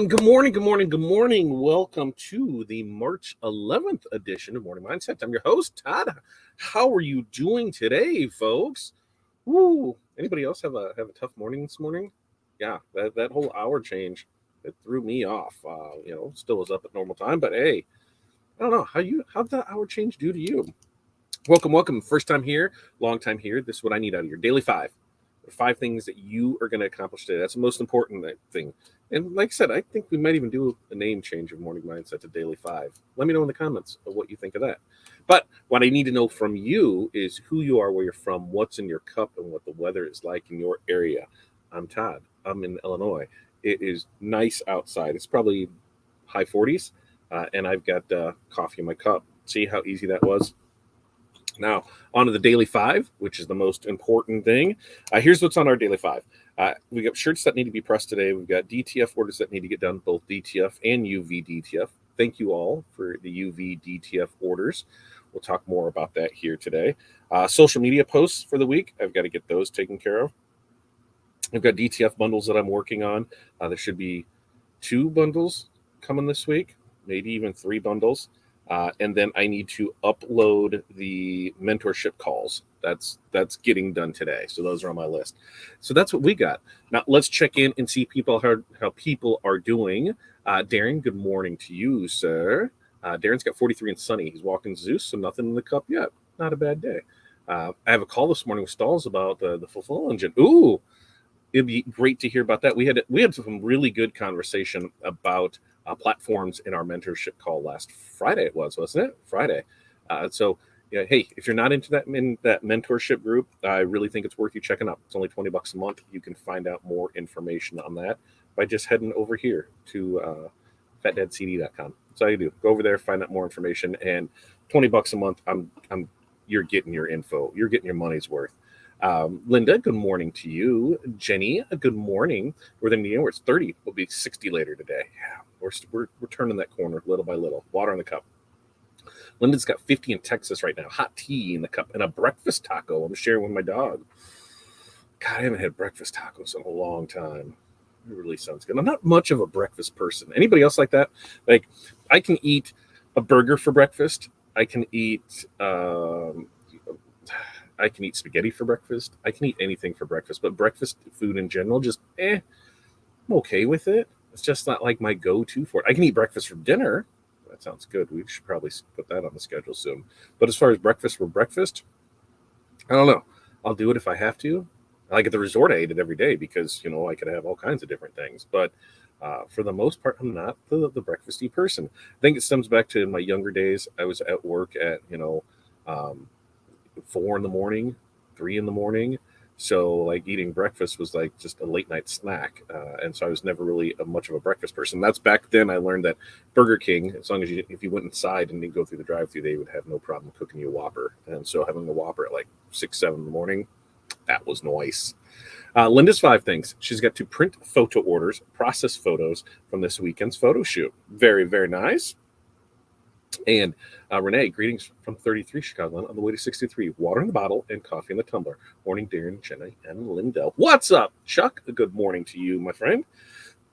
And good morning, good morning, good morning. Welcome to the March 11th edition of Morning Mindset. I'm your host, Todd. How are you doing today, folks? Woo! Anybody else have a tough morning this morning? Yeah, that whole hour change, it threw me off. Still was up at normal time, but hey, I don't know how'd that hour change do to you? Welcome. First time here, long time here. This is what I need out of your daily five. Five things that you are going to accomplish today. That's the most important thing. And like I said, I think we might even do a name change of Morning Mindset to Daily Five. Let me know in the comments of what you think of that. But what I need to know from you is who you are, where you're from, what's in your cup, and what the weather is like in your area. I'm Todd. I'm in Illinois. It is nice outside. It's probably high 40s, and I've got coffee in my cup. See how easy that was? Now, on to the Daily Five, which is the most important thing. Here's what's on our Daily Five. We got shirts that need to be pressed today. We've got DTF orders that need to get done, both DTF and UV DTF. Thank you all for the UV DTF orders. We'll talk more about that here today. Social media posts for the week. I've got to get those taken care of. I've got DTF bundles that I'm working on. There should be 2 bundles coming this week, maybe even 3 bundles. And then I need to upload the mentorship calls. That's getting done today. So those are on my list. So that's what we got. Now let's check in and see how people are doing. Darren, good morning to you, sir. Darren's got 43 and sunny. He's walking Zeus, so nothing in the cup yet. Not a bad day. I have a call this morning with Stalls about the Fulfill engine. Ooh, it'd be great to hear about that. We had some really good conversation about platforms in our mentorship call last Friday. It wasn't it? Friday. Hey, if you're not into that mentorship group, I really think it's worth you checking out. It's only $20 a month. You can find out more information on that by just heading over here to fatdadcd.com. That's all you do. Go over there, find out more information, and $20 a month. You're getting your info. You're getting your money's worth. Linda, good morning to you. Jenny, good morning. We're in the year. It's 30. We'll be 60 later today. Yeah, we're turning that corner little by little. Water in the cup. Linda's got 50 in Texas right now. Hot tea in the cup and a breakfast taco I'm sharing with my dog. God, I haven't had breakfast tacos in a long time. It really sounds good. I'm not much of a breakfast person. Anybody else like that? Like, I can eat a burger for breakfast. I can eat spaghetti for breakfast. I can eat anything for breakfast, but breakfast food in general, just I'm okay with it. It's just not like my go-to for it. I can eat breakfast for dinner. That sounds good. We should probably put that on the schedule soon. But as far as breakfast for breakfast, I don't know. I'll do it if I have to. Like at the resort, I ate it every day because, I could have all kinds of different things. But for the most part, I'm not the breakfasty person. I think it stems back to my younger days. I was at work at, 4 in the morning, 3 in the morning. So like eating breakfast was like just a late night snack. And so I was never really much of a breakfast person. That's back then I learned that Burger King, as long as if you went inside and didn't go through the drive-thru, they would have no problem cooking you a Whopper. And so having a Whopper at like 6, 7 in the morning, that was nice. Linda's 5 things. She's got to print photo orders, process photos from this weekend's photo shoot. Very, very nice. And Renee, greetings from 33 Chicago on the way to 63. Water in the bottle and coffee in the tumbler. Morning, Darren, Jenny, and Linda. What's up, Chuck? Good morning to you, my friend.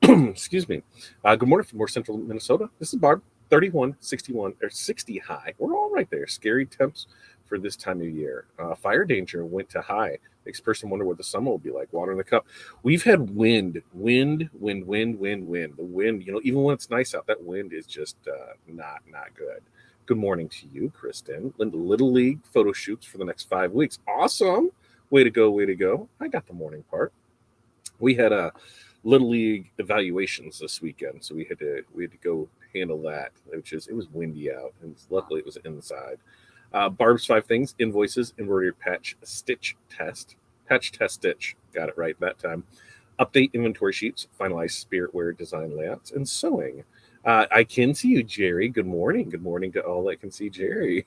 Excuse me. Good morning from North Central Minnesota. This is Barb. 31, 61, or 60 high. We're all right there. Scary temps for this time of year. Fire danger went to high. Makes person wonder what the summer will be like. Water in the cup. We've had wind. The wind, even when it's nice out, that wind is just not good. Good morning to you, Kristen. Linda, Little League photo shoots for the next 5 weeks. Awesome. Way to go. I got the morning part. We had a Little League evaluations this weekend, so we had to go handle that. It was windy out, and luckily it was inside. Barb's 5 things: invoices, embroidery patch test, stitch. Got it right that time. Update inventory sheets, finalize spiritware design layouts, and sewing. I can see you, Jerry. Good morning. Good morning to all that can see Jerry.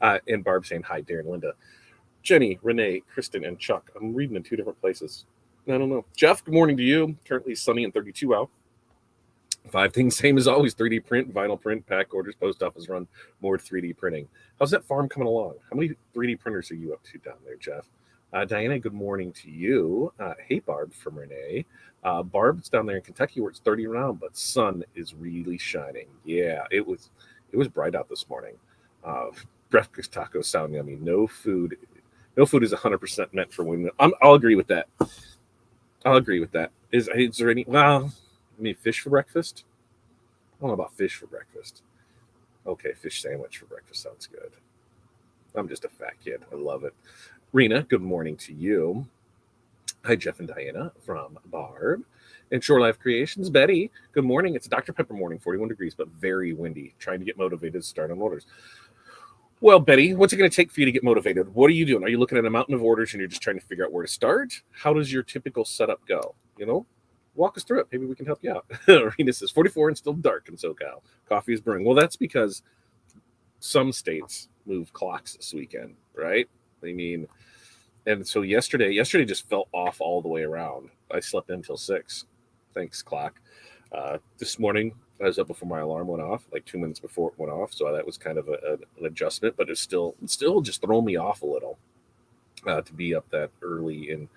And Barb saying hi, Darren, Linda, Jenny, Renee, Kristen, and Chuck. I'm reading in 2 different places. I don't know. Jeff, good morning to you. Currently sunny and 32 out. 5 things, same as always: 3D print, vinyl print, pack orders, post office run, more 3D printing. How's that farm coming along? How many 3D printers are you up to down there, Jeff? Diana, good morning to you. Hey, Barb from Renee. Barb's down there in Kentucky where it's 30 around, but sun is really shining. Yeah, it was bright out this morning. Uh, Breakfast tacos sound yummy. No food is 100% meant for women. I'll agree with that. I'll agree with that. Is there any? Well, I mean, fish for breakfast. I don't know about fish for breakfast. Okay, fish sandwich for breakfast sounds good. I'm just a fat kid. I love it. Rena, good morning to you. Hi, Jeff and Diana from Barb. And Shore Life Creations, Betty, good morning. It's a Dr. Pepper morning, 41 degrees, but very windy. Trying to get motivated to start on orders. Well, Betty, what's it going to take for you to get motivated? What are you doing? Are you looking at a mountain of orders and you're just trying to figure out where to start? How does your typical setup go? Walk us through it. Maybe we can help you out. Rena says 44 and still dark in SoCal. Coffee is brewing. Well, that's because some states moved clocks this weekend, right? I mean, and so yesterday just felt off all the way around. I slept until 6. Thanks, clock. This morning, I was up before my alarm went off, like 2 minutes before it went off. So that was kind of an adjustment, but it's still just throwing me off a little to be up that early. And,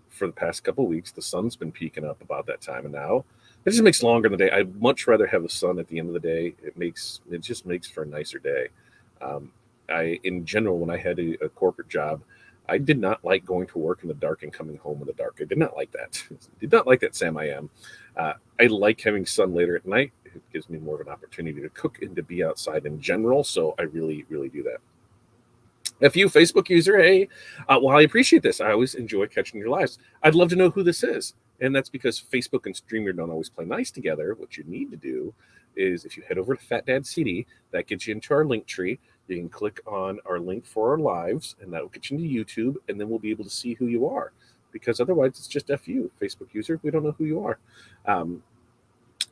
for the past couple of weeks, the sun's been peaking up about that time. And now it just makes longer in the day. I'd much rather have the sun at the end of the day. It just makes for a nicer day. In general, when I had a corporate job, I did not like going to work in the dark and coming home in the dark. I did not like that. Did not like that, Sam. I am. I like having sun later at night. It gives me more of an opportunity to cook and to be outside in general. So I really, really do that. If you Facebook user, hey, well, I appreciate this. I always enjoy catching your lives. I'd love to know who this is. And that's because Facebook and StreamYard don't always play nice together. What you need to do is if you head over to Fat Dad CD, that gets you into our link tree. You can click on our link for our lives, and that will get you into YouTube, and then we'll be able to see who you are. Because otherwise, it's just FU, Facebook user. We don't know who you are.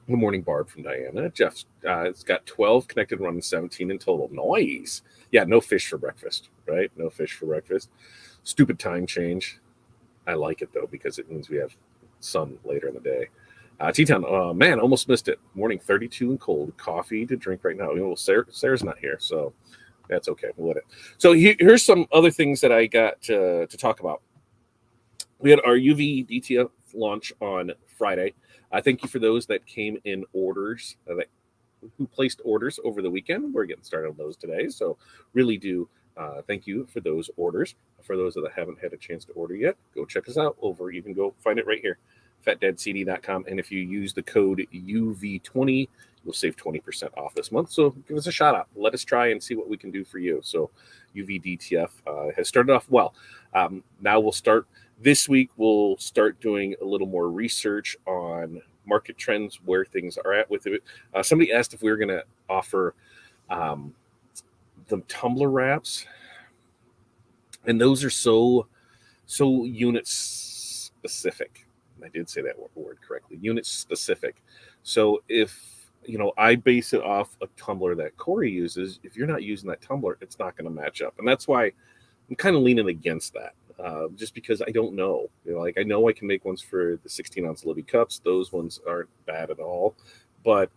Good morning, Barb from Diana. Jeff, it's got 12 connected, running 17 in total. Nice. Yeah, no fish for breakfast, right? No fish for breakfast. Stupid time change. I like it, though, because it means we have sun later in the day. T-Town, man, almost missed it. Morning 32 and cold. Coffee to drink right now. Sarah's not here, so that's okay. We'll let it. So here's some other things that I got to talk about. We had our UV DTF launch on Friday. Thank you for those that came in orders, who placed orders over the weekend. We're getting started on those today. So really do thank you for those orders. For those that haven't had a chance to order yet, go check us out over. You can go find it right here, fatdadcd.com. And if you use the code UV20, you'll save 20% off this month. So give us a shout out. Let us try and see what we can do for you. So UVDTF has started off well. Now we'll start this week. We'll start doing a little more research on market trends, where things are at with it. Somebody asked if we were going to offer the tumbler wraps, and those are so unit specific. I did say that word correctly. Unit specific. So if I base it off a tumbler that Corey uses, if you're not using that tumbler, it's not going to match up, and that's why I'm kind of leaning against that. Just because I don't know. I know I can make ones for the 16-ounce Libby cups. Those ones aren't bad at all. But,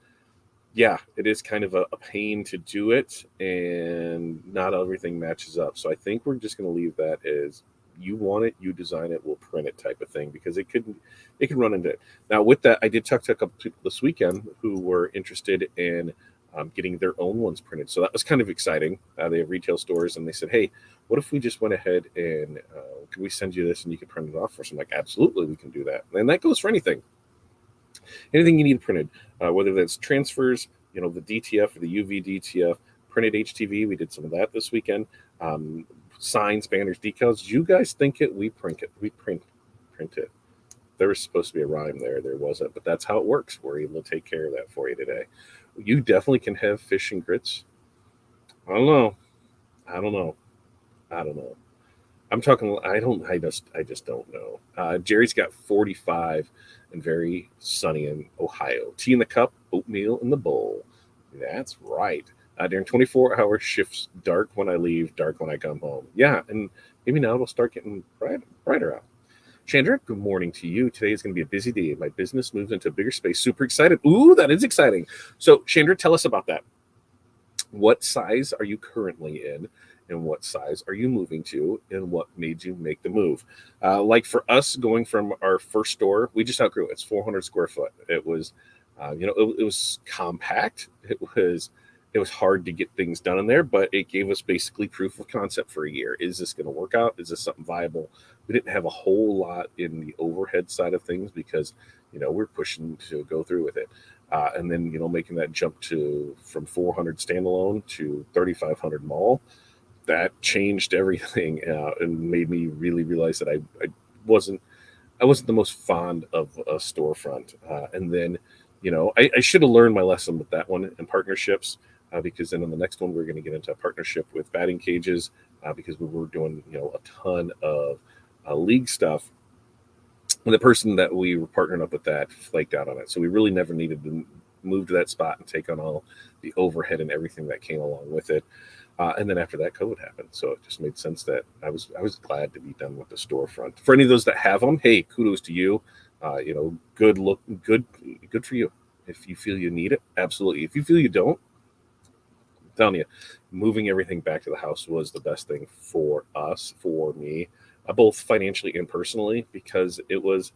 yeah, it is kind of a pain to do it, and not everything matches up. So I think we're just going to leave that as you want it, you design it, we'll print it type of thing, because it can run into it. Now, with that, I did talk to a couple people this weekend who were interested in getting their own ones printed. So that was kind of exciting. They have retail stores, and they said, hey, what if we just went ahead and can we send you this and you can print it off for us? I'm like, absolutely, we can do that. And that goes for anything you need printed, whether that's transfers, the DTF or the UV DTF, printed HTV. We did some of that this weekend. Signs, banners, decals. You guys think it, we print it. We print it. There was supposed to be a rhyme there. There wasn't, but that's how it works. We're able to take care of that for you today. You definitely can have fish and grits. I don't know. I'm talking. I just don't know. Jerry's got 45 and very sunny in Ohio. Tea in the cup, oatmeal in the bowl. That's right. During 24-hour shifts, dark when I leave, dark when I come home. Yeah, and maybe now it'll start getting brighter out. Chandra, good morning to you. Today is going to be a busy day. My business moves into a bigger space. Super excited. Ooh, that is exciting. So, Chandra, tell us about that. What size are you currently in? and what size are you moving to, and what made you make the move. Like for us, going from our first store, we just outgrew it. It's 400 square foot. It was, it was compact. It was hard to get things done in there, but it gave us basically proof of concept for a year. Is this going to work out? Is this something viable? We didn't have a whole lot in the overhead side of things because, we're pushing to go through with it. And then, making that jump to from 400 standalone to 3,500 mall, that changed everything and made me really realize that wasn't I wasn't the most fond of a storefront. And then, I should have learned my lesson with that one and partnerships, because then on the next one, we're going to get into a partnership with batting cages, because we were doing, a ton of league stuff. And the person that we were partnering up with that flaked out on it. So we really never needed to move to that spot and take on all the overhead and everything that came along with it. And then after that, COVID happened, so it just made sense that I was glad to be done with the storefront. For any of those that have them, hey, kudos to you. Good for you. If you feel you need it, absolutely. If you feel you don't, I'm telling you, moving everything back to the house was the best thing for us, for me, both financially and personally, because it was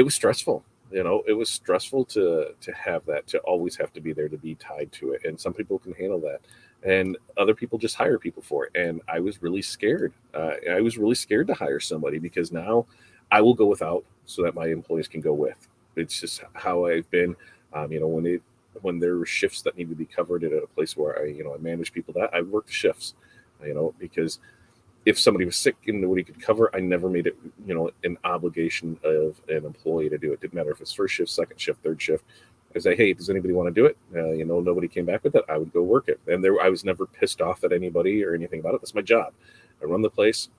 stressful. It was stressful to have that, to always have to be there, to be tied to it. And some people can handle that, and other people just hire people for it. And I was really scared. I was really scared to hire somebody, because now I will go without so that my employees can go with. It's just how I've been. When there were shifts that need to be covered at a place where I manage people, that I work the shifts, because if somebody was sick and nobody could cover, I never made it, an obligation of an employee to do it. Didn't matter if it's first shift, second shift, third shift. I say, hey, does anybody want to do it? Nobody came back with it. I would go work it. And I was never pissed off at anybody or anything about it. That's my job. I run the place.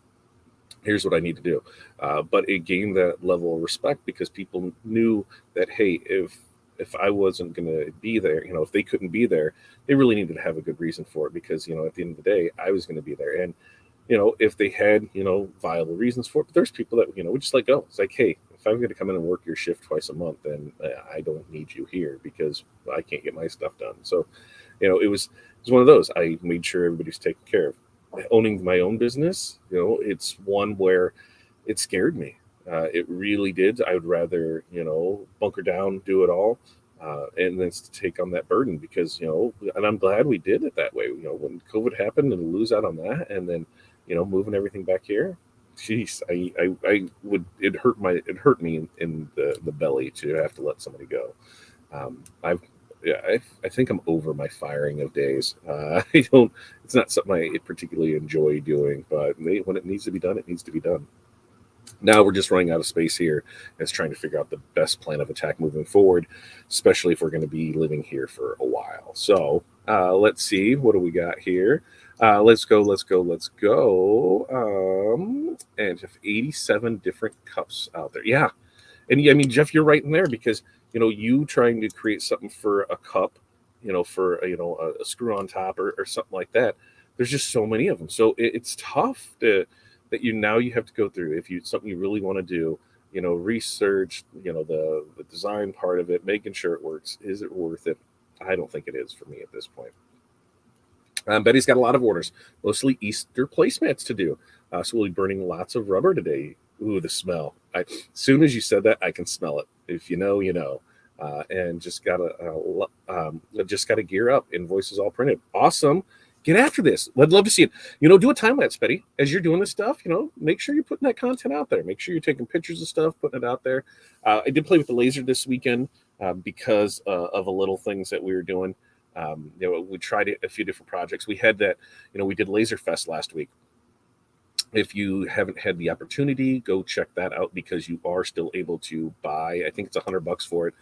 Here's what I need to do. But it gained that level of respect, because people knew that, hey, if I wasn't going to be there, if they couldn't be there, they really needed to have a good reason for it, because, at the end of the day, I was going to be there. And if they had, viable reasons for it. But there's people that, would just let go. It's like, hey, if I'm going to come in and work your shift twice a month, then I don't need you here, because I can't get my stuff done. So, it was one of those. I made sure everybody's taken care of. Owning my own business, it's one where it scared me. It really did. I would rather, bunker down, do it all, and then take on that burden, because, and I'm glad we did it that way. When COVID happened and lose out on that, and then, moving everything back here, jeez, I would, it hurt me in the belly to have to let somebody go. I've, yeah, I think I'm over my firing of days. I don't, it's not something I particularly enjoy doing, but when it needs to be done, it needs to be done. Now we're just running out of space here, and it's trying to figure out the best plan of attack moving forward, especially if we're going to be living here for a while. So let's see, what do we got here? Let's go. And have 87 different cups out there. Yeah. And I mean, Jeff, you're right in there, because, you trying to create something for a cup, for, a screw on top, or something like that. There's just so many of them. So it's tough that you have to go through, if you something you really want to do, research, the design part of it, making sure it works. Is it worth it? I don't think it is for me at this point. Betty's got a lot of orders, mostly Easter placemats to do. So we'll be burning lots of rubber today. Ooh, the smell. As soon as you said that, I can smell it. If you know, you know. And just gotta gear up. Invoices all printed. Awesome. Get after this. I'd love to see it. Do a time lapse, Betty. As you're doing this stuff, make sure you're putting that content out there. Make sure you're taking pictures of stuff, putting it out there. I did play with the laser this weekend, because of a little things that we were doing. We tried a few different projects. We had that, we did Laser Fest last week. If you haven't had the opportunity, go check that out, because you are still able to buy. I think it's $100 for it,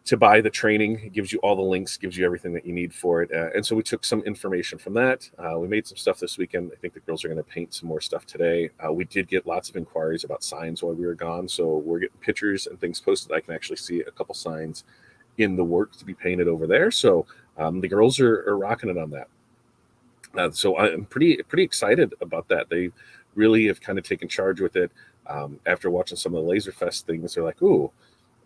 to buy the training. It gives you all the links, gives you everything that you need for it. And so we took some information from that. We made some stuff this weekend. I think the girls are going to paint some more stuff today. We did get lots of inquiries about signs while we were gone. So we're getting pictures and things posted. I can actually see a couple signs in the works to be painted over there. So the girls are rocking it on that. So I'm pretty excited about that. They really have kind of taken charge with it. After watching some of the Laser Fest things, they're like, ooh,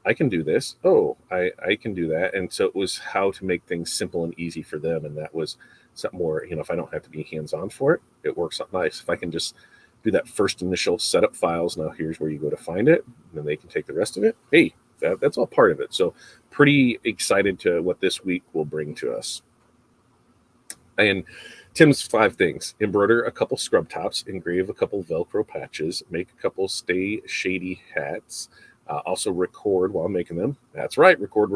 I can do this. Oh, I can do that. And so it was how to make things simple and easy for them. And that was something more, if I don't have to be hands-on for it, it works out nice. If I can just do that first initial setup files, now here's where you go to find it, and then they can take the rest of it. Hey, that's all part of it. So pretty excited to what this week will bring to us. And Tim's 5 things: embroider a couple scrub tops, engrave a couple Velcro patches, make a couple Stay Shady hats. Also record while making them. That's right, record.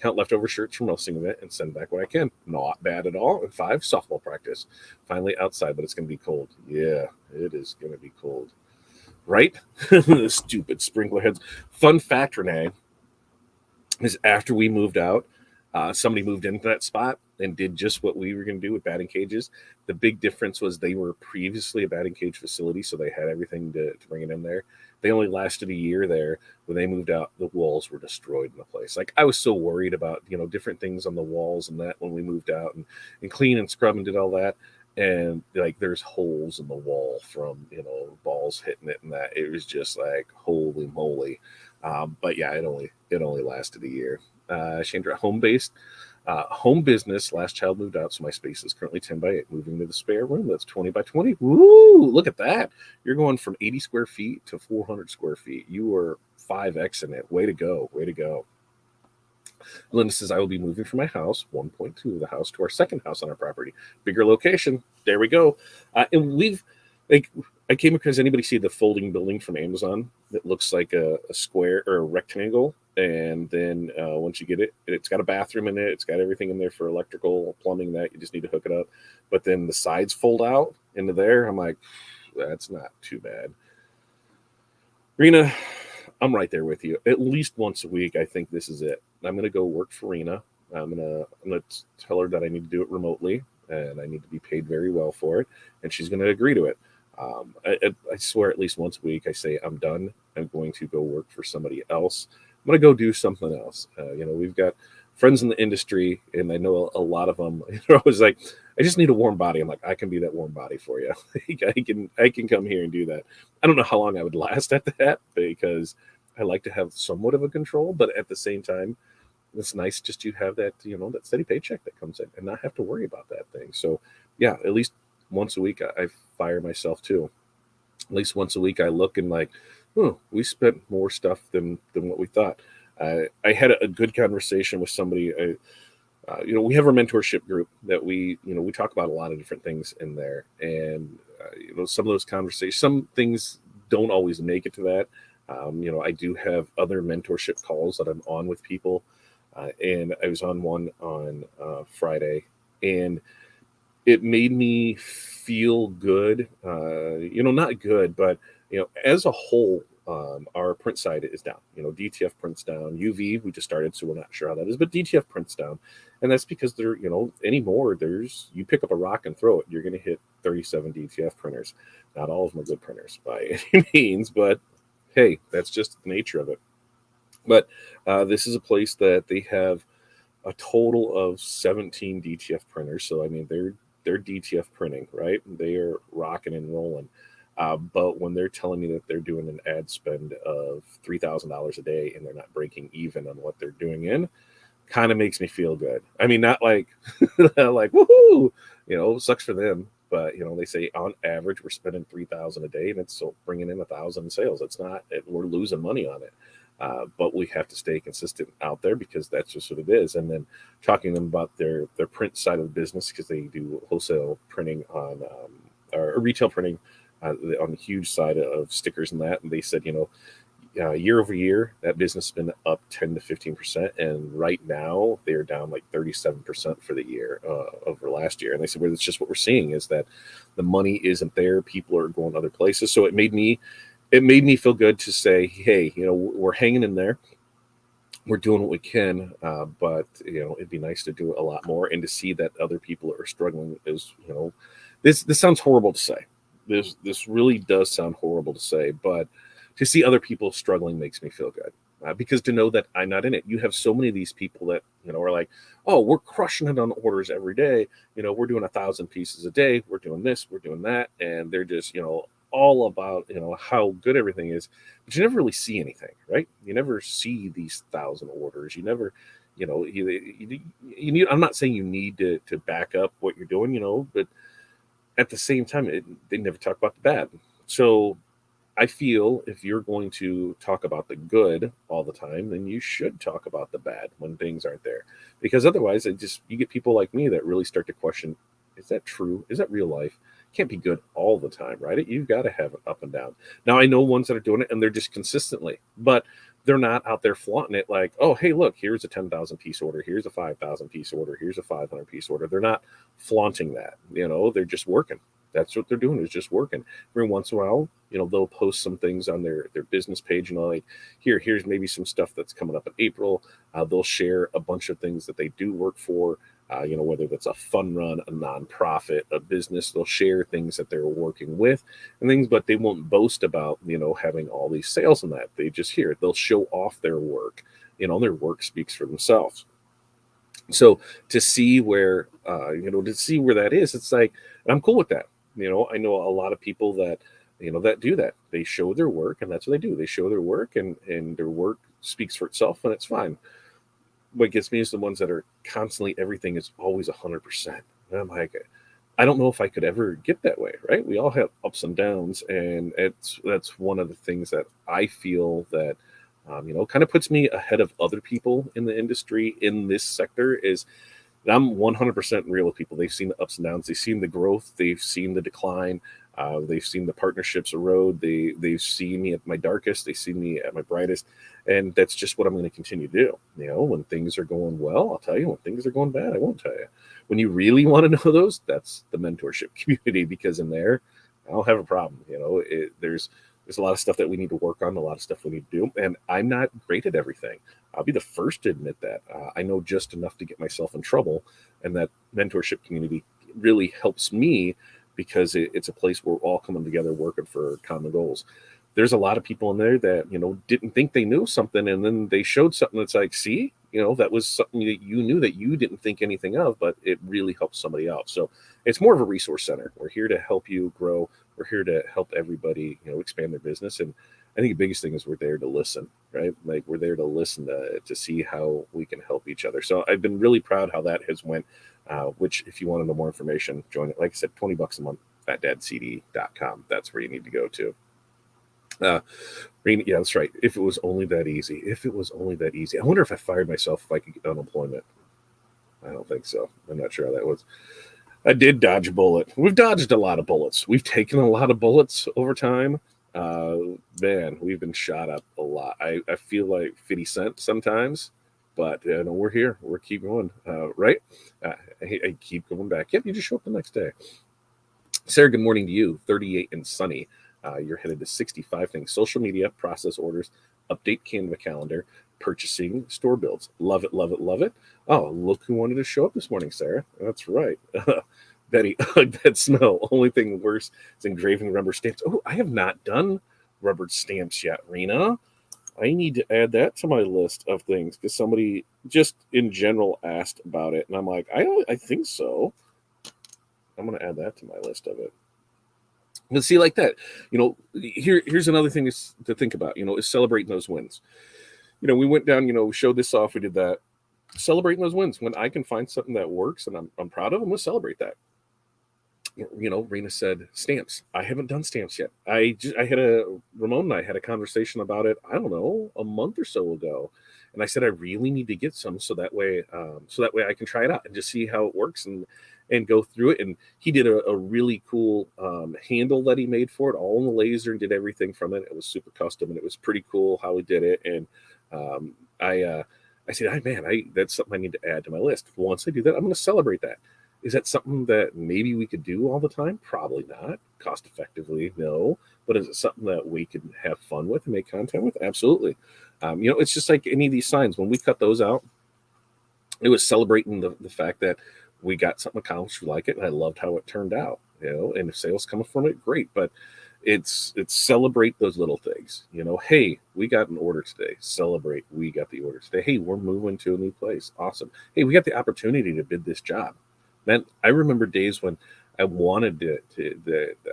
Count leftover shirts from wrestling event and send back what I can. Not bad at all. And 5, softball practice. Finally outside, but it's going to be cold. Yeah, it is going to be cold. Right? Stupid sprinkler heads. Fun fact, Renee, is after we moved out, somebody moved into that spot and did just what we were going to do with batting cages. The big difference was they were previously a batting cage facility, so they had everything to bring it in there. They only lasted a year there. When they moved out, the walls were destroyed in the place. Like, I was so worried about, different things on the walls and that when we moved out and clean and scrub and did all that. And like, there's holes in the wall from, balls hitting it and that. It was just like, holy moly. But yeah, it only lasted a year. Chandra, home business. Last child moved out, so my space is currently 10 by 8. Moving to the spare room, that's 20 by 20. Woo! Look at that. You're going from 80 square feet to 400 square feet. You are 5X in it. Way to go. Linda says, I will be moving from my house, 1.2 of the house, to our second house on our property. Bigger location. There we go. And I came across, anybody see the folding building from Amazon that looks like a square or a rectangle? And then once you get it, it's got a bathroom in it. It's got everything in there for electrical, plumbing, that you just need to hook it up. But then the sides fold out into there. I'm like, that's not too bad. Rena, I'm right there with you. At least once a week, I think this is it. I'm going to go work for Rena. I'm gonna tell her that I need to do it remotely and I need to be paid very well for it. And she's going to agree to it. I swear at least once a week, I say, I'm done. I'm going to go work for somebody else. I'm going to go do something else. We've got friends in the industry, and I know a lot of them. I was like, I just need a warm body. I'm like, I can be that warm body for you. I can come here and do that. I don't know how long I would last at that, because I like to have somewhat of a control, but at the same time, it's nice just to have that, that steady paycheck that comes in and not have to worry about that thing. So yeah, at least once a week, I fire myself too. At least once a week, I look and like, we spent more stuff than what we thought. I had a good conversation with somebody. We have our mentorship group that we talk about a lot of different things in there, and some of those conversations, some things don't always make it to that. I do have other mentorship calls that I'm on with people, and I was on one on Friday, and it made me feel good. Not good, but as a whole, our print side is down. DTF prints down. UV we just started, so we're not sure how that is, but DTF prints down, and that's because they're anymore. You pick up a rock and throw it, you're going to hit 37 DTF printers. Not all of them are good printers by any means, but hey, that's just the nature of it. But this is a place that they have a total of 17 DTF printers. So I mean, they're DTF printing, right? They are rocking and rolling. But when they're telling me that they're doing an ad spend of $3,000 a day and they're not breaking even on what they're doing in, kind of makes me feel good. I mean, not like like woohoo, sucks for them. But they say on average we're spending $3,000 a day, and it's still bringing in $1,000 in sales. It's not, we're losing money on it. But we have to stay consistent out there because that's just what it is. And then talking to them about their print side of the business, because they do wholesale printing on or retail printing on the huge side of stickers and that. And they said, year over year, that business has been up 10 to 15%. And right now they're down like 37% for the year over last year. And they said, well, it's just what we're seeing is that the money isn't there. People are going other places. So it made me feel good to say, hey, we're hanging in there. We're doing what we can, but it'd be nice to do a lot more, and to see that other people are struggling is, this sounds horrible to say. This really does sound horrible to say, but to see other people struggling makes me feel good, because to know that I'm not in it. You have so many of these people that are like, oh, we're crushing it on orders every day. We're doing 1,000 pieces a day. We're doing this. We're doing that, and they're just all about how good everything is, but you never really see anything, right? You never see these 1,000 orders. You you need. I'm not saying you need to back up what you're doing, but at the same time, they never talk about the bad. So I feel if you're going to talk about the good all the time, then you should talk about the bad when things aren't there, because otherwise, you get people like me that really start to question: is that true? Is that real life? Can't be good all the time, right? You've got to have it up and down. Now I know ones that are doing it and they're just consistently, but they're not out there flaunting it like, oh, hey, look, here's a 10,000 piece order, here's a 5,000 piece order, here's a 500 piece order. They're not flaunting that. They're just working. That's what they're doing, is just working. Every once in a while, they'll post some things on their business page, like, here's maybe some stuff that's coming up in April. They'll share a bunch of things that they do work for. Whether that's a fun run, a nonprofit, a business, they'll share things that they're working with and things, but they won't boast about, having all these sales and that. They just they'll show off their work. Their work speaks for themselves. So to see where, that is, it's like, and I'm cool with that. I know a lot of people that, that do that. They show their work, and that's what they do. They show their work, and their work speaks for itself, and it's fine. What gets me is the ones that are constantly, everything is always 100%. And I'm like, I don't know if I could ever get that way, right? We all have ups and downs, and that's one of the things that I feel that kind of puts me ahead of other people in the industry in this sector. Is I'm 100% real with people. They've seen the ups and downs. They've seen the growth. They've seen the decline. They've seen the partnerships erode. They've seen me at my darkest. They've seen me at my brightest. And that's just what I'm going to continue to do. When things are going well, I'll tell you. When things are going bad, I won't tell you. When you really want to know those, that's the mentorship community, because in there, I don't have a problem. There's a lot of stuff that we need to work on, a lot of stuff we need to do. And I'm not great at everything. I'll be the first to admit that. I know just enough to get myself in trouble. And that mentorship community really helps me, because it's a place where we're all coming together working for common goals. There's a lot of people in there that, didn't think they knew something, and then they showed something that's like, see, that was something that you knew that you didn't think anything of, but it really helped somebody out. So it's more of a resource center. We're here to help you grow. We're here to help everybody, expand their business. And I think the biggest thing is we're there to listen, right? Like, we're there to listen to see how we can help each other. So I've been really proud how that has went, which if you want to know more information, join it. Like I said, $20 a month, fatdadcd.com. That's where you need to go to. Yeah, that's right. If it was only that easy. If it was only that easy. I wonder if I fired myself, if I could get unemployment. I don't think so. I'm not sure how that was. I did dodge a bullet. We've dodged a lot of bullets. We've taken a lot of bullets over time. Man, we've been shot up a lot. I feel like 50 Cent sometimes, but we're here. We're keep going, right? I keep going back. Yep, you just show up the next day. Sarah, good morning to you. 38 and sunny. You're headed to 65 things: social media, process orders, update Canva calendar, purchasing, store builds. Love it, love it, love it. Oh, look who wanted to show up this morning, Sarah. That's right. Betty, that smell. Only thing worse is engraving rubber stamps. Oh, I have not done rubber stamps yet, Rena. I need to add that to my list of things, because somebody just in general asked about it, and I'm like, I think so. I'm going to add that to my list of it. But see, like that, here's another thing to think about, is celebrating those wins. We went down, we showed this off, we did that. Celebrating those wins. When I can find something that works and I'm proud of, I'm going to celebrate that. Rena said stamps. I haven't done stamps yet. Ramon and I had a conversation about it, I don't know, a month or so ago. And I said, I really need to get some, so that way I can try it out and just see how it works and go through it. And he did a really cool handle that he made for it, all in the laser, and did everything from it. It was super custom, and it was pretty cool how he did it. And I said, that's something I need to add to my list. Once I do that, I'm going to celebrate that. Is that something that maybe we could do all the time? Probably not. Cost effectively, no. But is it something that we can have fun with and make content with? Absolutely. It's just like any of these signs. When we cut those out, it was celebrating the fact that we got something accomplished. We like it, and I loved how it turned out. And if sales come from it, great. But it's celebrate those little things. Hey, we got an order today. Celebrate, we got the order today. Hey, we're moving to a new place. Awesome. Hey, we got the opportunity to bid this job. Man, I remember days when I wanted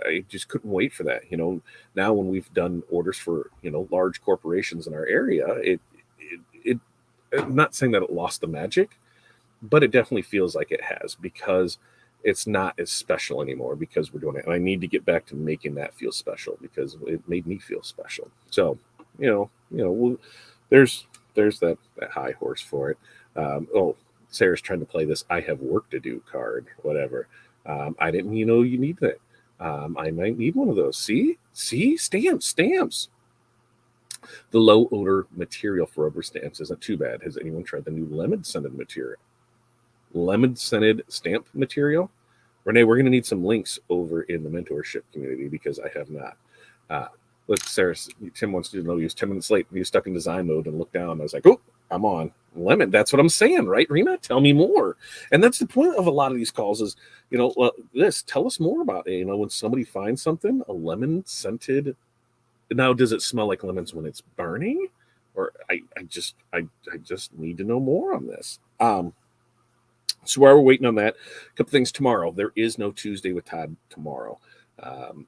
I just couldn't wait for that. Now when we've done orders for large corporations in our area, I'm not saying that it lost the magic, but it definitely feels like it has, because it's not as special anymore because we're doing it. And I need to get back to making that feel special because it made me feel special. So, there's that high horse for it. Sarah's trying to play this "I have work to do" card, whatever. I didn't, you need that. I might need one of those. See, stamps. The low odor material for rubber stamps isn't too bad. Has anyone tried the new lemon scented material? Lemon scented stamp material? Renee, we're going to need some links over in the mentorship community because I have not. Uh, Look, Sarah, Tim wants to know he was 10 minutes late. He was stuck in design mode and looked down. I was like, oh, I'm on. Lemon. That's what I'm saying, right, Rena? Tell me more. And that's the point of a lot of these calls is, tell us more about it. When somebody finds something, a lemon scented. Now, does it smell like lemons when it's burning? Or I just need to know more on this. So while we're waiting on that, a couple things tomorrow. There is no Tuesday with Todd tomorrow.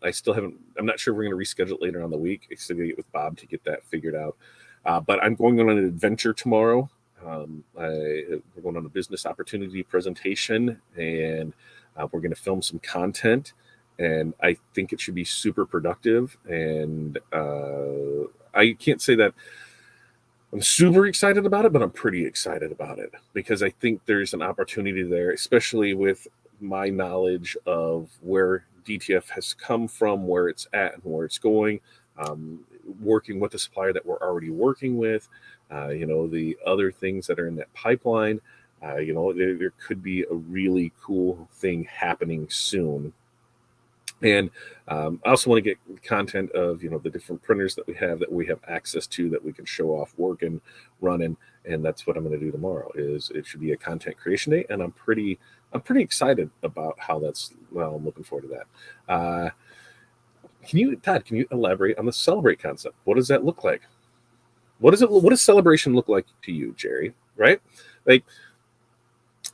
I still haven't. I'm not sure if we're going to reschedule it later on the week. I still got to get with Bob to get that figured out. But I'm going on an adventure tomorrow. We're going on a business opportunity presentation, and we're going to film some content. And I think it should be super productive. And I can't say that I'm super excited about it, but I'm pretty excited about it because I think there's an opportunity there, especially with my knowledge of where DTF has come from, where it's at, and where it's going. Working with the supplier that we're already working with, the other things that are in that pipeline. There could be a really cool thing happening soon. And I also want to get content of the different printers that we have access to that we can show off working, running, and that's what I'm going to do tomorrow. Is it should be a content creation day, and I'm pretty excited about how that's. Well, I'm looking forward to that. Todd? Can you elaborate on the celebrate concept? What does that look like? What does celebration look like to you, Jerry? Right? Like,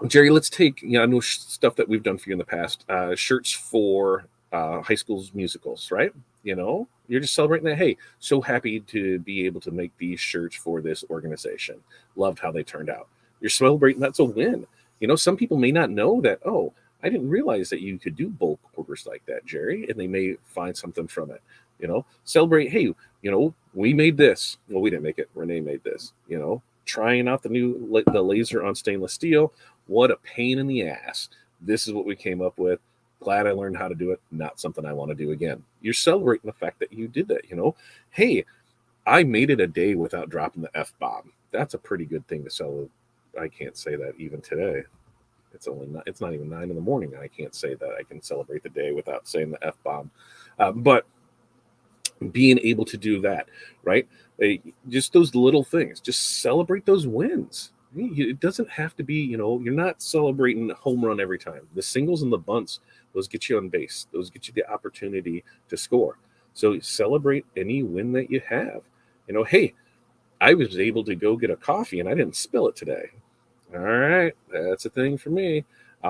Jerry, let's take I know stuff that we've done for you in the past. Shirts for high school's musicals, right? You're just celebrating that. Hey, so happy to be able to make these shirts for this organization. Loved how they turned out. You're celebrating that's a win. Some people may not know that. Oh, I didn't realize that you could do bulk orders like that, Jerry, and they may find something from it. Celebrate. Hey, we made this. Well, we didn't make it. Renee made this. Trying out the laser on stainless steel. What a pain in the ass. This is what we came up with. Glad I learned how to do it. Not something I want to do again. You're celebrating the fact that you did that. Hey, I made it a day without dropping the F bomb. That's a pretty good thing to celebrate. I can't say that even today. It's not even 9 a.m. I can't say that I can celebrate the day without saying the F bomb. But being able to do that, right? Just those little things, just celebrate those wins. It doesn't have to be, you're not celebrating a home run every time. The singles and the bunts, those get you on base. Those get you the opportunity to score. So celebrate any win that you have. Hey, I was able to go get a coffee and I didn't spill it today. All right, that's a thing for me.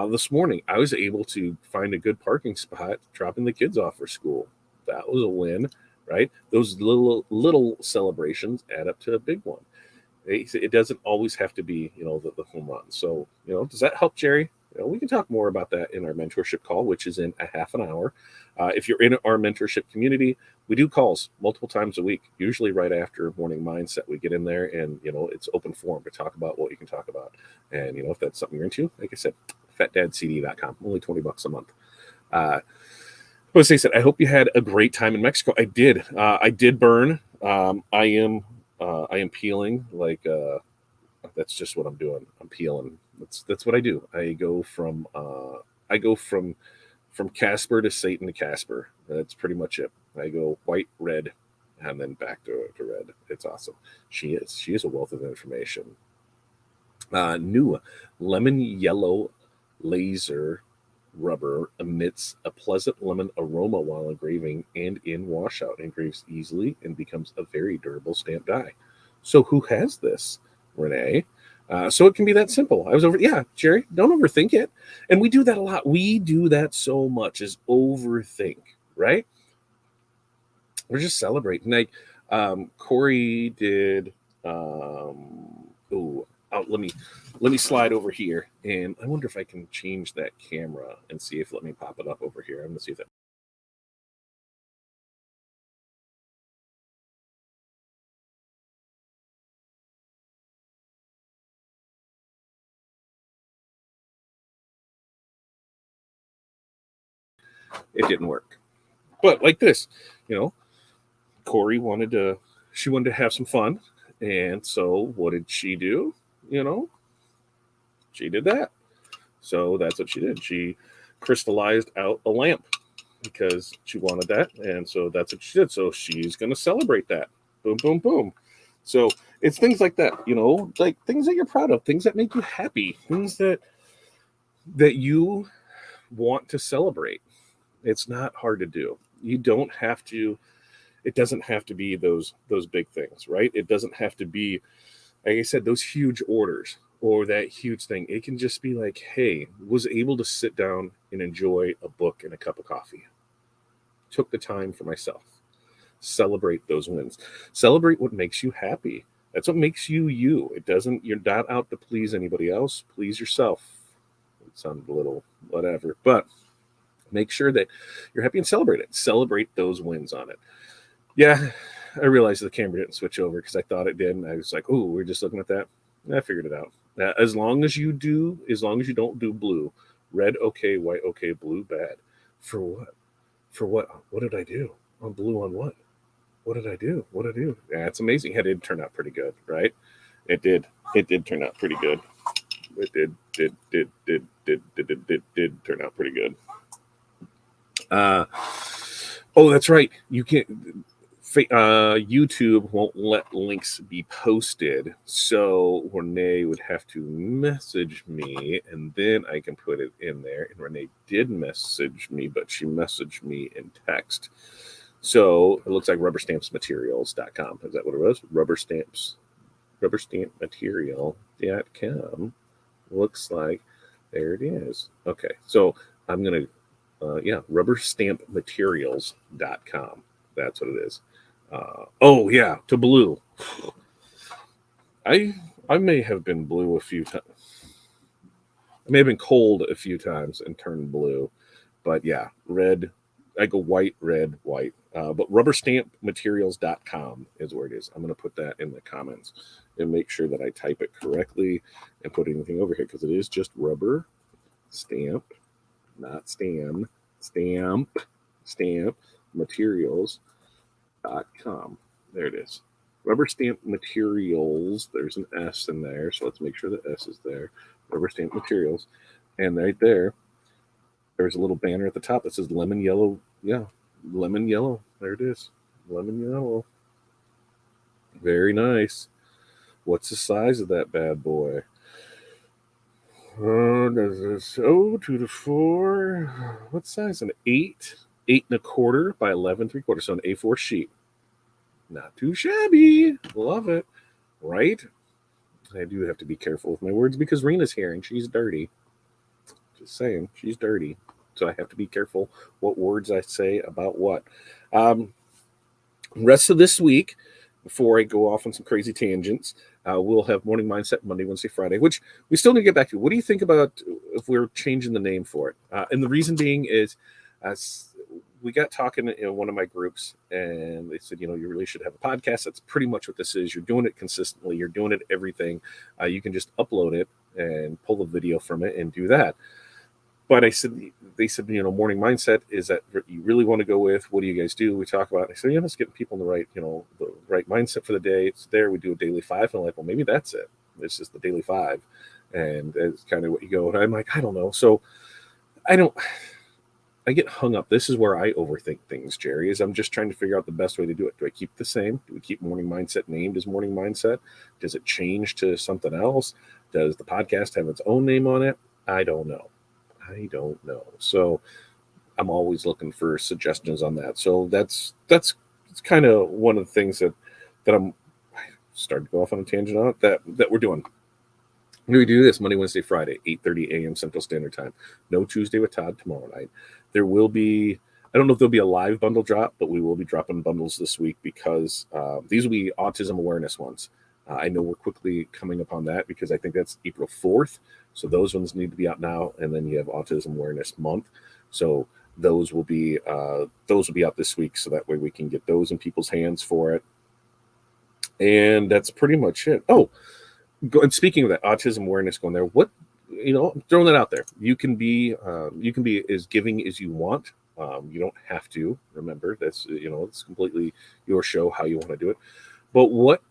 This morning, I was able to find a good parking spot, dropping the kids off for school. That was a win, right? Those little celebrations add up to a big one. It doesn't always have to be, the home run. So, does that help, Jerry? We can talk more about that in our mentorship call, which is in a half an hour. If you're in our mentorship community, we do calls multiple times a week, usually right after morning mindset. We get in there and, it's open forum to talk about what you can talk about. And, if that's something you're into, like I said, fatdadcd.com, only $20 a month. Jose said, I hope you had a great time in Mexico. I did. I did burn. I am peeling. That's just what I'm doing. I'm peeling. That's what I do. I go from Casper to Satan to Casper. That's pretty much it. I go white, red, and then back to red. It's awesome. She is a wealth of information. New lemon yellow laser rubber emits a pleasant lemon aroma while engraving and in washout. Engraves easily and becomes a very durable stamp die. So who has this, Renee? So it can be that simple. Jerry, don't overthink it. And we do that a lot. We do that so much is overthink, right? We're just celebrating. Like Corey did Oh, let me slide over here, and I wonder if I can change that camera and see if let me pop it up over here. I'm gonna see if that. It didn't work, but like this, you know, Corey she wanted to have some fun, and so what did she do? You know, she did that. So that's what she did. She crystallized out a lamp because she wanted that, and so that's what she did. So she's going to celebrate that. Boom, boom, boom. So it's things like that, like things that you're proud of, things that make you happy, things that you want to celebrate. It's not hard to do. You don't have to. It doesn't have to be those big things, right? It doesn't have to be, like I said, those huge orders or that huge thing. It can just be like, hey, was able to sit down and enjoy a book and a cup of coffee. Took the time for myself. Celebrate those wins. Celebrate what makes you happy. That's what makes you you. You're not out to please anybody else. Please yourself. It sounded a little whatever, but make sure that you're happy and celebrate it. Celebrate those wins on it. Yeah, I realized the camera didn't switch over because I thought it did. And I was like, oh, we're just looking at that. I figured it out. As long as you don't do blue, red, okay, white, okay, blue, bad. For what? For what? What did I do? On blue on what? What did I do? What did I do? Yeah, it's amazing. It did turn out pretty good, right? It did. It did turn out pretty good. It did turn out pretty good. Oh, that's right. You can't. YouTube won't let links be posted, so Renee would have to message me, and then I can put it in there. And Renee did message me, but she messaged me in text. So it looks like rubberstampsmaterials.com. Is that what it was? Rubberstampmaterial.com. Looks like there it is. Okay, so I'm gonna, rubberstampmaterials.com. That's what it is. Oh yeah, to blue. I may have been blue a few times. I may have been cold a few times and turned blue, but yeah, red. I go white, red, white. But rubberstampmaterials.com is where it is. I'm going to put that in the comments and make sure that I type it correctly and put anything over here because it is just rubber stamp, not stamp materials.com. There it is. Rubber stamp materials. There's an S in there, so let's make sure the S is there. Rubber stamp materials. And right there's a little banner at the top that says lemon yellow. Yeah, lemon yellow. There it is. Lemon yellow. Very nice. What's the size of that bad boy? 2 to 4. What size? An 8? 8 1/4 by 11 3/4. So an A4 sheet. Not too shabby. Love it. Right? I do have to be careful with my words because Rena's here and she's dirty. Just saying, she's dirty. So I have to be careful what words I say about what. Rest of this week, before I go off on some crazy tangents, we'll have Morning Mindset Monday, Wednesday, Friday, which we still need to get back to. What do you think about if we're changing the name for it? And the reason being is, we got talking in one of my groups, and they said, you really should have a podcast. That's pretty much what this is. You're doing it consistently. You're doing it everything. You can just upload it and pull the video from it and do that. But they said, morning mindset is that you really want to go with. What do you guys do? We talk about it. I said, it's getting people in the right, the right mindset for the day. It's there. We do a daily 5. And I'm like, well, maybe that's it. It's just the daily 5. And it's kind of what you go. And I'm like, I don't know. So I get hung up. This is where I overthink things, Jerry, is I'm just trying to figure out the best way to do it. Do I keep the same? Do we keep Morning Mindset named as Morning Mindset? Does it change to something else? Does the podcast have its own name on it? I don't know. So I'm always looking for suggestions on that. So that's kind of one of the things that I'm starting to go off on a tangent on it that we're doing. We do this Monday, Wednesday, Friday, 8:30 a.m. Central Standard Time. No Tuesday with Todd tomorrow night. There will be, I don't know if there'll be a live bundle drop, but we will be dropping bundles this week because these will be autism awareness ones. I know we're quickly coming upon that because I think that's April 4th. So those ones need to be out now. And then you have Autism Awareness Month. So those will be out this week. So that way we can get those in people's hands for it. And that's pretty much it. Oh, and speaking of that autism awareness going there, I'm throwing that out there. You can be as giving as you want. You don't have to. Remember, it's completely your show how you want to do it. But what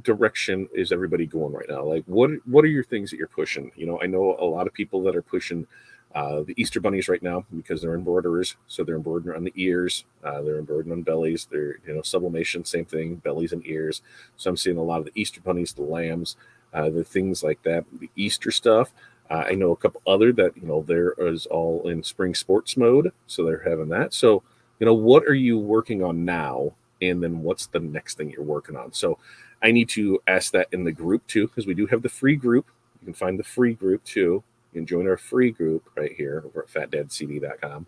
direction is everybody going right now? Like, what are your things that you're pushing? I know a lot of people that are pushing the Easter bunnies right now because they're embroiderers. So they're embroidering on the ears, they're embroidering on bellies. They're sublimation, same thing, bellies and ears. So I'm seeing a lot of the Easter bunnies, the lambs, the things like that, the Easter stuff. I know a couple other that there is all in spring sports mode, so they're having that. So what are you working on now, and then what's the next thing you're working on? So I need to ask that in the group too, because we do have the free group. You can find the free group too. You can join our free group right here over at fatdadcd.com.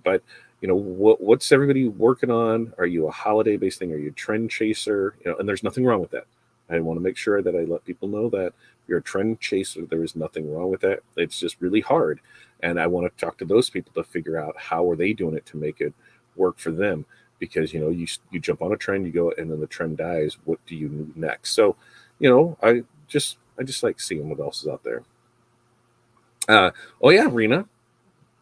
But what's everybody working on? Are you a holiday based thing? Are you a trend chaser? And there's nothing wrong with that. I want to make sure that I let people know that if you're a trend chaser, there is nothing wrong with that. It's just really hard. And I want to talk to those people to figure out how are they doing it to make it work for them. Because, you jump on a trend, you go, and then the trend dies. What do you do next? So, I just like seeing what else is out there. Oh yeah, Rena,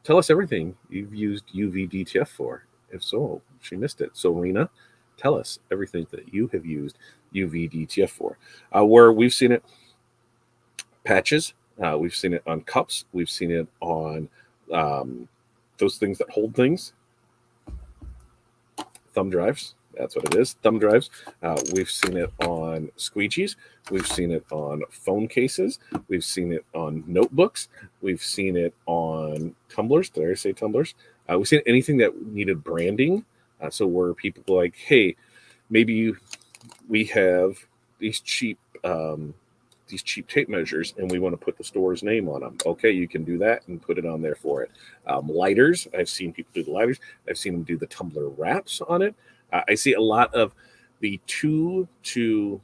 tell us everything you've used UVDTF for. If so, she missed it. So Rena, tell us everything that you have used UVDTF for. Where we've seen it, patches. We've seen it on cups. We've seen it on those things that hold things. Thumb drives. That's what it is. Thumb drives. We've seen it on squeegees. We've seen it on phone cases. We've seen it on notebooks. We've seen it on tumblers. Did I say tumblers? We've seen anything that needed branding. So where people are like, hey, maybe we have these cheap tape measures and we want to put the store's name on them. Okay, you can do that and put it on there for it. Lighters. I've seen people do the lighters. I've seen them do the tumbler wraps on it. I see a lot of the 2 to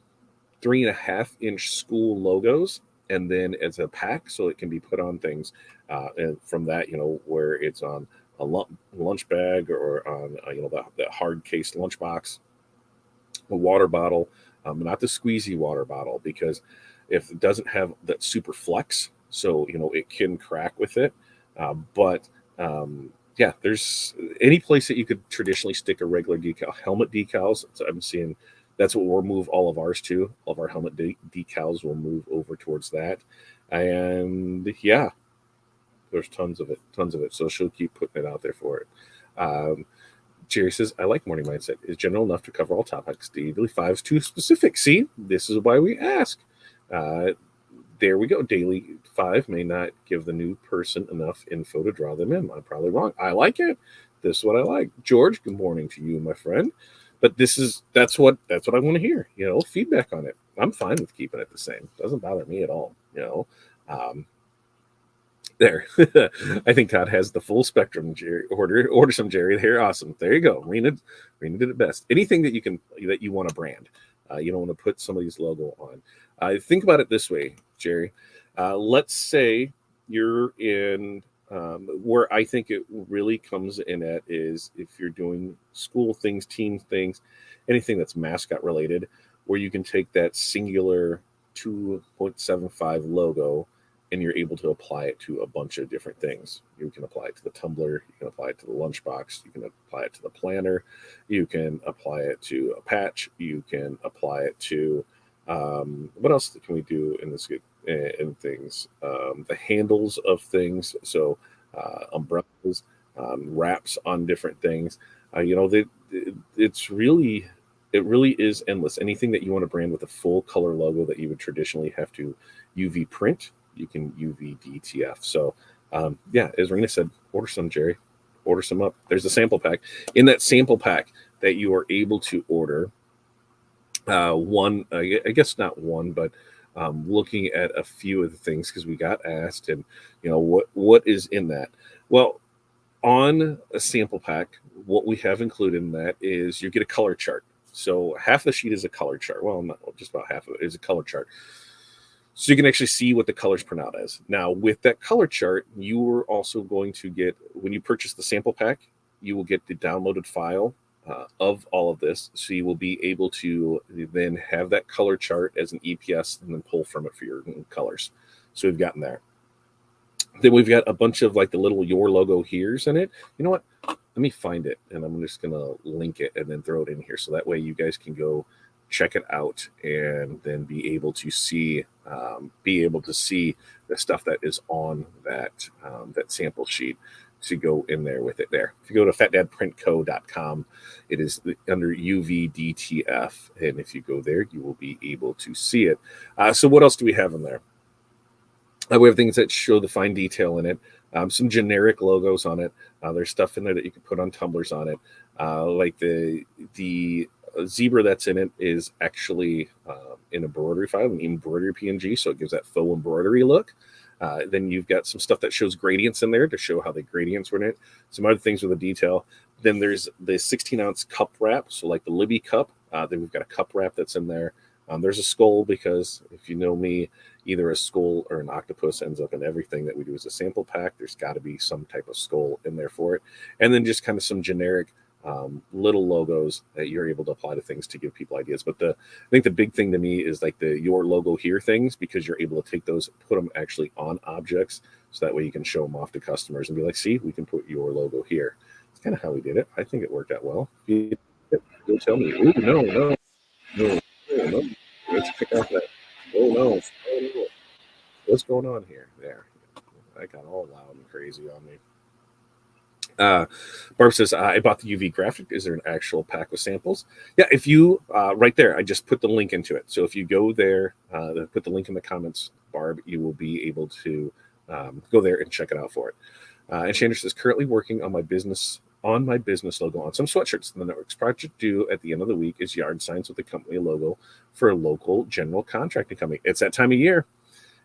3.5 inch school logos, and then as a pack, so it can be put on things. And from that, where it's on a lunch bag or on the hard case lunchbox, a water bottle, not the squeezy water bottle, because if it doesn't have that super flex, so it can crack with it. But yeah, there's any place that you could traditionally stick a regular decal, helmet decals. So I'm seeing that's what we'll move all of ours to. All of our helmet decals will move over towards that. And yeah, there's tons of it. So she'll keep putting it out there for it. Jerry says, I like morning mindset. Is general enough to cover all topics. Daily 5 is too specific. See, this is why we ask. There we go. Daily 5 may not give the new person enough info to draw them in. I'm probably wrong. I like it. This is what I like. George, good morning to you, my friend. But that's what I want to hear. Feedback on it. I'm fine with keeping it the same. Doesn't bother me at all. There. I think Todd has the full spectrum, Jerry. Order some Jerry here. Awesome. There you go. Rena did it best. Anything that you want to brand. You don't want to put somebody's logo on. Think about it this way, Jerry. Let's say you're in where I think it really comes in at is if you're doing school things, team things, anything that's mascot related, where you can take that singular 2.75 logo and you're able to apply it to a bunch of different things. You can apply it to the tumbler, you can apply it to the lunchbox, you can apply it to the planner, you can apply it to a patch, you can apply it to what else can we do in this in things? The handles of things, so umbrellas, wraps on different things. It really is endless. Anything that you want to brand with a full color logo that you would traditionally have to UV print, you can UV DTF. So yeah, as Rena said, order some, Jerry. Order some up. There's a sample pack. In that sample pack that you are able to order, I guess not one, but looking at a few of the things, because we got asked, and what is in that. Well, on a sample pack, what we have included in that is you get a color chart. So half the sheet is a color chart. Well, not just about half of it is a color chart. So you can actually see what the colors print out as. Now, with that color chart, you are also going to get, when you purchase the sample pack, you will get the downloaded file of all of this. So you will be able to then have that color chart as an EPS and then pull from it for your colors. So we've gotten there. Then we've got a bunch of like the little Your logo here's in it. You know what? Let me find it, and I'm just going to link it and then throw it in here. So that way you guys can go check it out and then be able to see the stuff that is on that sample sheet to go in there with it there. If you go to fatdadprintco.com, it is under UVDTF, and if you go there, you will be able to see it. So what else do we have in there? We have things that show the fine detail in it, some generic logos on it. There's stuff in there that you can put on tumblers on it, like the zebra that's in it is actually in embroidery file, an embroidery PNG, so it gives that faux embroidery look. Then you've got some stuff that shows gradients in there to show how the gradients were in it. Some other things with the detail. Then there's the 16-ounce cup wrap, so like the Libby cup. Then we've got a cup wrap that's in there. There's a skull, because if you know me, either a skull or an octopus ends up in everything that we do as a sample pack. There's got to be some type of skull in there for it. And then just kind of some generic little logos that you're able to apply to things to give people ideas. But I think the big thing to me is like the Your logo here things, because you're able to take those, put them actually on objects, so that way you can show them off to customers and be like, see, we can put Your logo here. It's kind of how we did it. I think it worked out well. You'll tell me. Ooh, no. Let's pick up that. Oh no. What's going on here? There. I got all loud and crazy on me. Barb says, I bought the UV graphic. Is there an actual pack with samples? Yeah, if you, right there, I just put the link into it. So if you go there, put the link in the comments, Barb, you will be able to go there and check it out for it. And Chandra says, currently working on my business logo on some sweatshirts. The next project due at the end of the week is yard signs with the company logo for a local general contracting company. It's that time of year.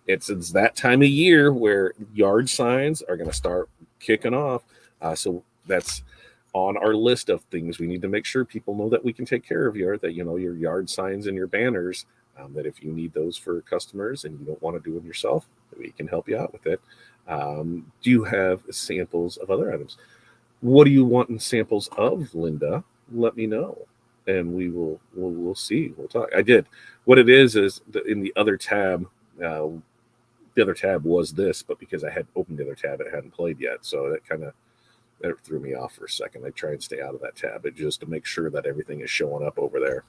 It's that time of year where yard signs are going to start kicking off. So that's on our list of things we need to make sure people know that we can take care of your yard signs and your banners, that if you need those for customers and you don't want to do them yourself, we can help you out with it. Do you have samples of other items? What do you want in samples of, Linda? Let me know, and we'll see. We'll talk. I did. What it is in the other tab. The other tab was this, but because I had opened the other tab, it hadn't played yet, so that threw me off for a second. I try and stay out of that tab, just to make sure that everything is showing up over there.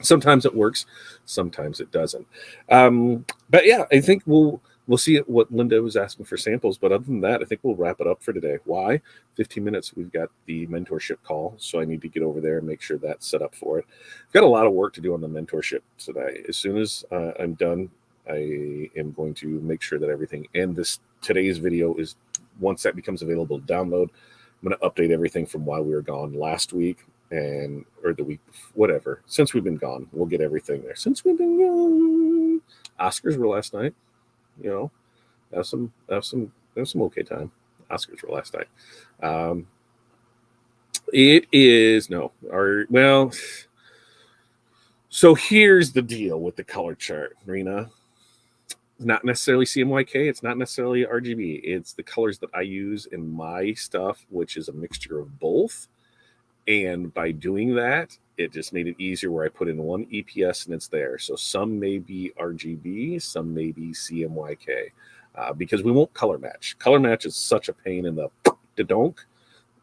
Sometimes it works, sometimes it doesn't. But yeah, I think we'll see what Linda was asking for samples. But other than that, I think we'll wrap it up for today. Why? 15 minutes. We've got the mentorship call, so I need to get over there and make sure that's set up for it. I've got a lot of work to do on the mentorship today. As soon as I'm done, I am going to make sure that everything, and today's video is, once that becomes available to download, I'm going to update everything from while we were gone last week or the week, whatever. Since we've been gone, we'll get everything there. Since we've been gone, Oscars were last night. Have some okay time. Oscars were last night. It is So here's the deal with the color chart, Rena. Not necessarily CMYK. It's not necessarily RGB. It's the colors that I use in my stuff, which is a mixture of both. And by doing that, it just made it easier where I put in one EPS and it's there. So some may be RGB, some may be CMYK, because we won't color match. Color match is such a pain in the donk.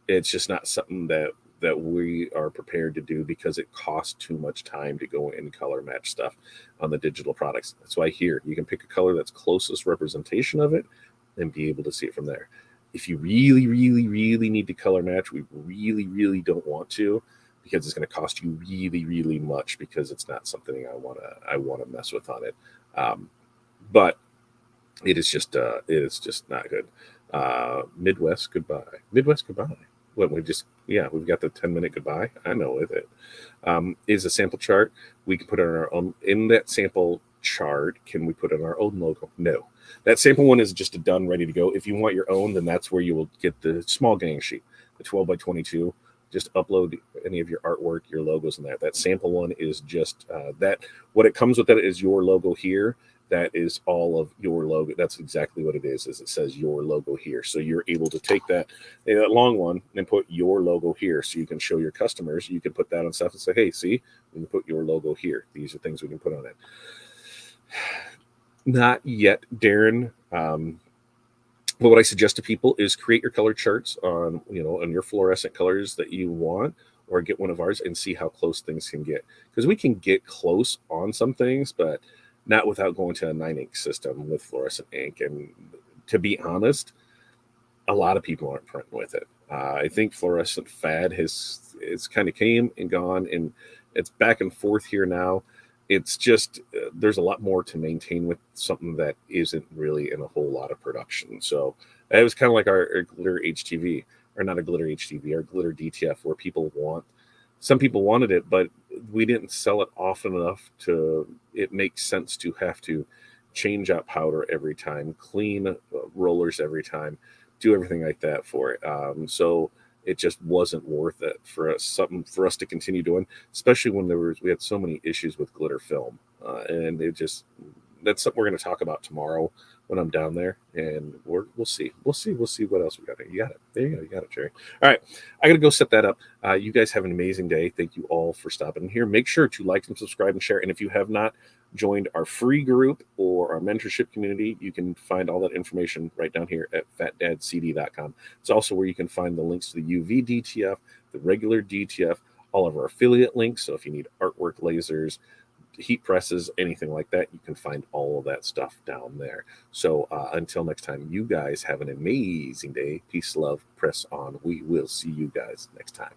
It's just not something that we are prepared to do, because it costs too much time to go and color match stuff on the digital products. That's why here you can pick a color that's closest representation of it and be able to see it from there. If you really, really, really need to color match, we really, really don't want to, because it's going to cost you really, really much, because it's not something I want to mess with on it. But it is just not good. Midwest goodbye. Midwest goodbye. What we've got the 10-minute goodbye. I know with it. Is a sample chart. We can put in our own, in that sample chart. Can we put in our own logo? No. That sample one is just done, ready to go. If you want your own, then that's where you will get the small gang sheet, the 12 by 22, just upload any of your artwork, your logos in there. That sample one is just that. What it comes with that is your logo here. That is all of your logo. That's exactly what it is it says your logo here. So you're able to take that long one and put your logo here. So you can show your customers, you can put that on stuff and say, hey, see, we can put your logo here. These are things we can put on it. Not yet, Darren. But what I suggest to people is create your color charts on your fluorescent colors that you want, or get one of ours and see how close things can get. Because we can get close on some things, but not without going to a 9-ink system with fluorescent ink. And to be honest, a lot of people aren't printing with it. I think fluorescent fad it's kind of came and gone, and it's back and forth here now. It's just there's a lot more to maintain with something that isn't really in a whole lot of production. So it was kind of like our glitter HTV, or not a glitter HTV, our glitter DTF, where some people wanted it, but we didn't sell it often enough to it makes sense to have to change out powder every time, clean rollers every time, do everything like that for it. So it just wasn't worth it for us, something for us to continue doing, especially when we had so many issues with glitter film. And that's something we're going to talk about tomorrow when I'm down there, and we'll see what else we got there. You got it. There you go. You got it, Jerry. All right. I got to go set that up. You guys have an amazing day. Thank you all for stopping in here. Make sure to like and subscribe and share. And if you have not joined our free group or our mentorship community, you can find all that information right down here at fatdadcd.com. It's also where you can find the links to the UV DTF, the regular DTF, all of our affiliate links. So if you need artwork, lasers, heat presses, anything like that, you can find all of that stuff down there. So until next time, you guys have an amazing day. Peace, love, press on. We will see you guys next time.